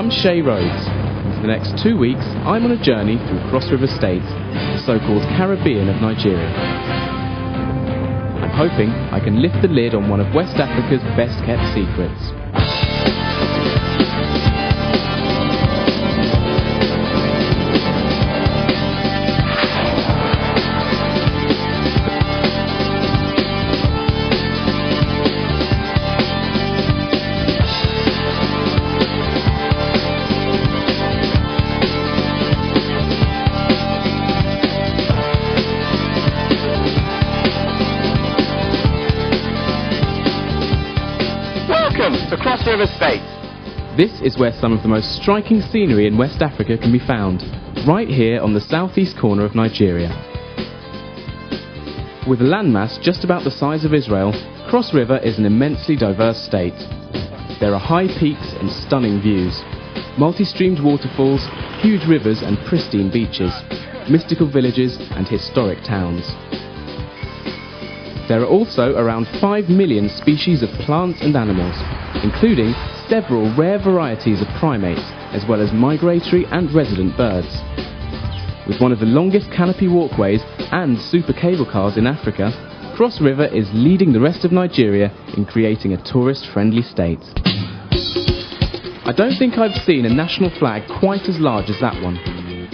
Shea Roads. For the next 2 weeks, I'm on a journey through Cross River States, the so-called Caribbean of Nigeria. I'm hoping I can lift the lid on one of West Africa's best-kept secrets. To Cross River States. This is where some of the most striking scenery in West Africa can be found, right here on the southeast corner of Nigeria. With a landmass just about the size of Israel, Cross River is an immensely diverse state. There are high peaks and stunning views, multi-streamed waterfalls, huge rivers and pristine beaches, mystical villages and historic towns. There are also around 5 million species of plants and animals, including several rare varieties of primates, as well as migratory and resident birds. With one of the longest canopy walkways and super cable cars in Africa, Cross River is leading the rest of Nigeria in creating a tourist-friendly state. I don't think I've seen a national flag quite as large as that one,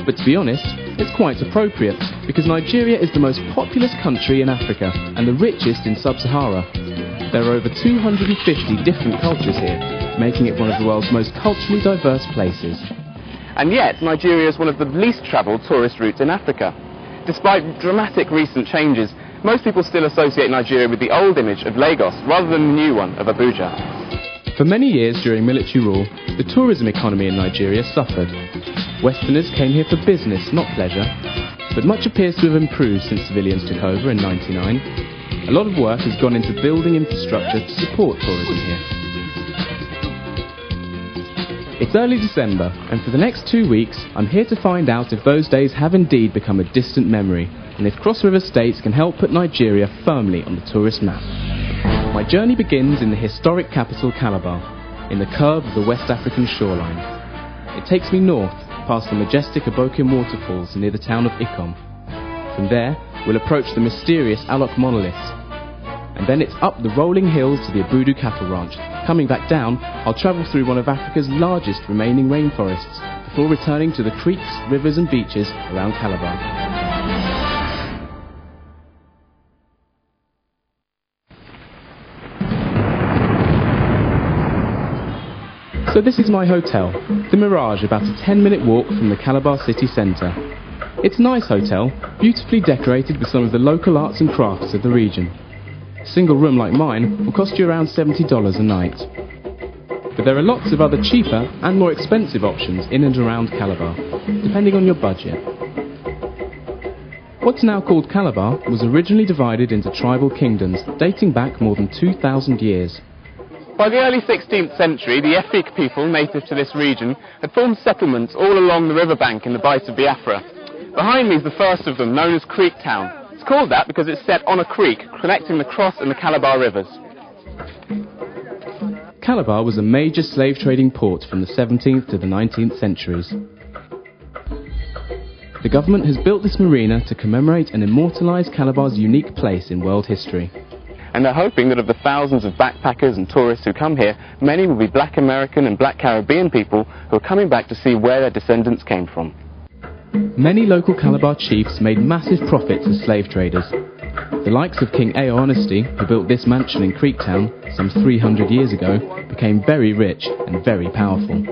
but to be honest, it's quite appropriate, because Nigeria is the most populous country in Africa and the richest in sub-Sahara. There are over 250 different cultures here, making it one of the world's most culturally diverse places. And yet, Nigeria is one of the least travelled tourist routes in Africa. Despite dramatic recent changes, most people still associate Nigeria with the old image of Lagos rather than the new one of Abuja. For many years during military rule, the tourism economy in Nigeria suffered. Westerners came here for business, not pleasure, but much appears to have improved since civilians took over in '99. A lot of work has gone into building infrastructure to support tourism here. It's early December, and for the next 2 weeks, I'm here to find out if those days have indeed become a distant memory, and if Cross River States can help put Nigeria firmly on the tourist map. My journey begins in the historic capital Calabar, in the curve of the West African shoreline. It takes me north, past the majestic Abokim waterfalls near the town of Ikom. From there, we'll approach the mysterious Alok monoliths, and then it's up the rolling hills to the Abudu cattle ranch. Coming back down, I'll travel through one of Africa's largest remaining rainforests, before returning to the creeks, rivers and beaches around Calabar. So this is my hotel, the Mirage, about a 10-minute walk from the Calabar city centre. It's a nice hotel, beautifully decorated with some of the local arts and crafts of the region. A single room like mine will cost you around $70 a night. But there are lots of other cheaper and more expensive options in and around Calabar, depending on your budget. What's now called Calabar was originally divided into tribal kingdoms dating back more than 2,000 years. By the early 16th century, the Efik people native to this region had formed settlements all along the riverbank in the Bight of Biafra. Behind me is the first of them, known as Creek Town. It's called that because it's set on a creek, connecting the Cross and the Calabar rivers. Calabar was a major slave trading port from the 17th to the 19th centuries. The government has built this marina to commemorate and immortalise Calabar's unique place in world history. And they're hoping that of the thousands of backpackers and tourists who come here, many will be Black American and Black Caribbean people who are coming back to see where their descendants came from. Many local Calabar chiefs made massive profits as slave traders. The likes of King Ao Honesty, who built this mansion in Creektown some 300 years ago, became very rich and very powerful.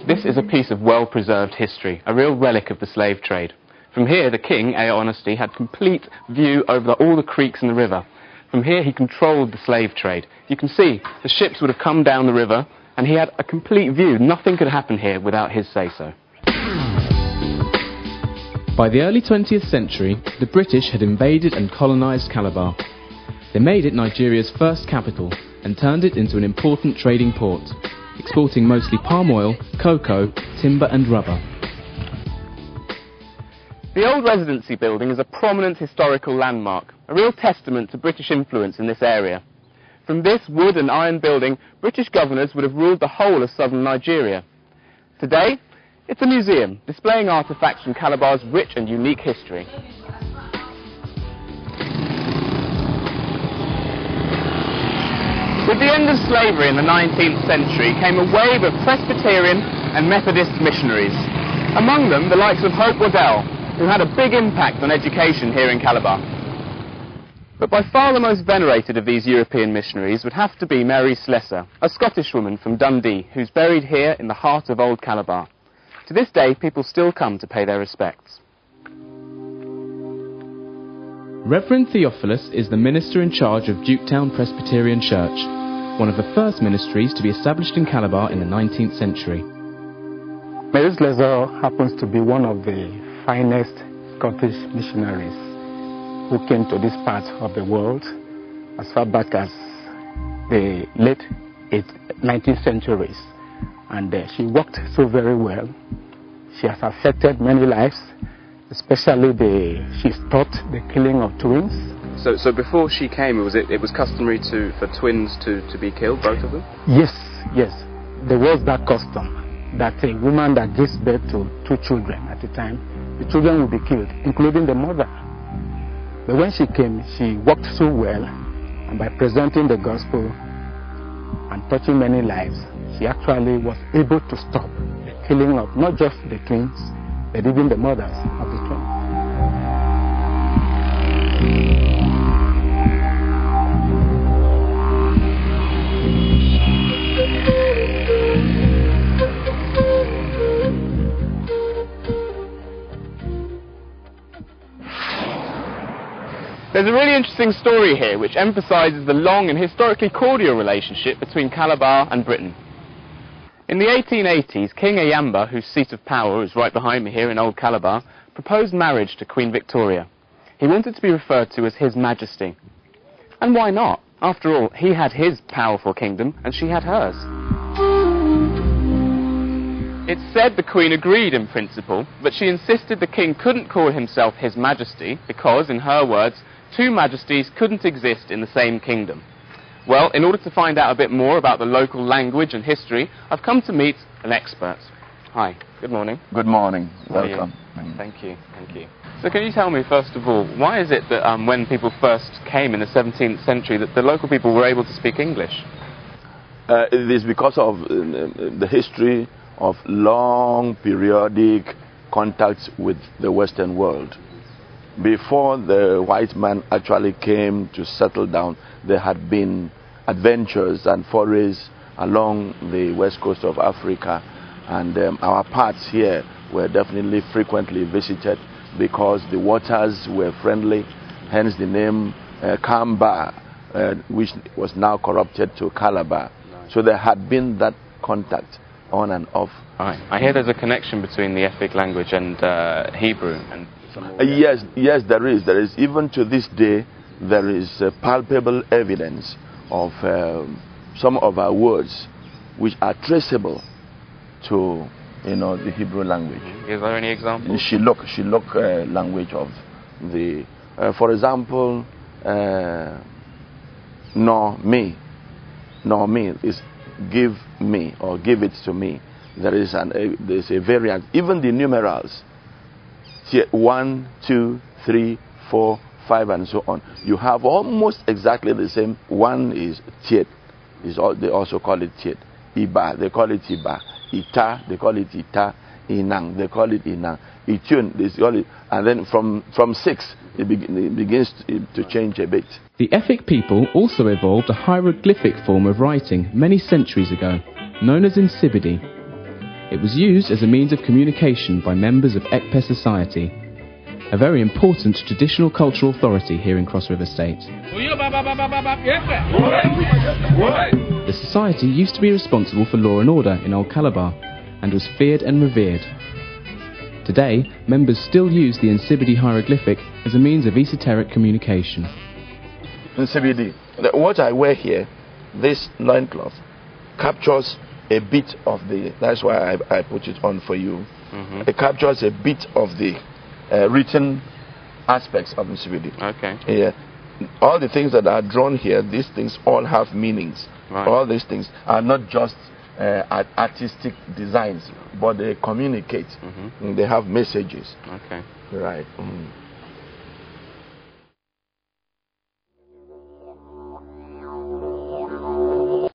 This is a piece of well-preserved history, a real relic of the slave trade. From here, the king, Ao Honesty, had complete view over all the creeks in the river. From here, he controlled the slave trade. You can see the ships would have come down the river, and he had a complete view. Nothing could happen here without his say-so. By the early 20th century, the British had invaded and colonised Calabar. They made it Nigeria's first capital and turned it into an important trading port, exporting mostly palm oil, cocoa, timber and rubber. The old residency building is a prominent historical landmark. a real testament to British influence in this area. From this wood and iron building, British governors would have ruled the whole of southern Nigeria. Today, it's a museum displaying artefacts from Calabar's rich and unique history. With the end of slavery in the 19th century came a wave of Presbyterian and Methodist missionaries. Among them, the likes of Hope Waddell, who had a big impact on education here in Calabar. But by far the most venerated of these European missionaries would have to be Mary Slessor, a Scottish woman from Dundee, who's buried here in the heart of Old Calabar. To this day, people still come to pay their respects. Reverend Theophilus is the minister in charge of Duketown Presbyterian Church, one of the first ministries to be established in Calabar in the 19th century. Mary Slessor happens to be one of the finest Scottish missionaries who came to this part of the world as far back as the late 19th centuries. And she worked so very well. She has affected many lives, especially she stopped the killing of twins. So before she came, it was customary for twins to be killed, both of them? Yes. There was that custom that a woman that gives birth to 2 children at a time, the children will be killed, including the mother. But when she came, she worked so well, and by presenting the gospel and touching many lives, she actually was able to stop the killing of not just the twins, but even the mothers of the twins. There's a really interesting story here which emphasises the long and historically cordial relationship between Calabar and Britain. In the 1880s, King Ayamba, whose seat of power is right behind me here in Old Calabar, proposed marriage to Queen Victoria. He wanted to be referred to as His Majesty. And why not? After all, he had his powerful kingdom and she had hers. It's said the Queen agreed in principle, but she insisted the king couldn't call himself His Majesty because, in her words, 2 majesties couldn't exist in the same kingdom. Well, in order to find out a bit more about the local language and history, I've come to meet an expert. Hi, good morning. Good morning. Welcome. Thank you. So can you tell me, first of all, why is it that when people first came in the 17th century that the local people were able to speak English? It is because of the history of long periodic contacts with the Western world. Before the white man actually came to settle down, there had been adventures and forays along the west coast of Africa, and our parts here were definitely frequently visited because the waters were friendly, hence the name Kamba, which was now corrupted to Calabar. So there had been that contact on and off. Right. I hear there's a connection between the Efik language and Hebrew. And yes, there is. There is, even to this day, there is palpable evidence of some of our words which are traceable to, the Hebrew language. Is there any examples? Shilluk language of the, for example, nor me is give me or give it to me. There's a variant. Even the numerals, 1, 2, 3, 4, 5, and so on. You have almost exactly the same. One is tiet. They also call it tiet. Iba, they call it iba. Ita, they call it ita. Inang, they call it inang. Itun, they call it. And then from 6, it begins to change a bit. The Efik people also evolved a hieroglyphic form of writing many centuries ago, known as Insibidi. It was used as a means of communication by members of Ekpe society, a very important traditional cultural authority here in Cross River State. The society used to be responsible for law and order in Old Calabar and was feared and revered. Today, members still use the Insibidi hieroglyphic as a means of esoteric communication. Insibidi. What I wear here, this loincloth, captures a bit of the, that's why I put it on for you. It captures a bit of the written aspects of Insibidi. Okay. Yeah. all the things that are drawn here, these things all have meanings. Right. All these things are not just artistic designs, but they communicate. They have messages. Okay. Right.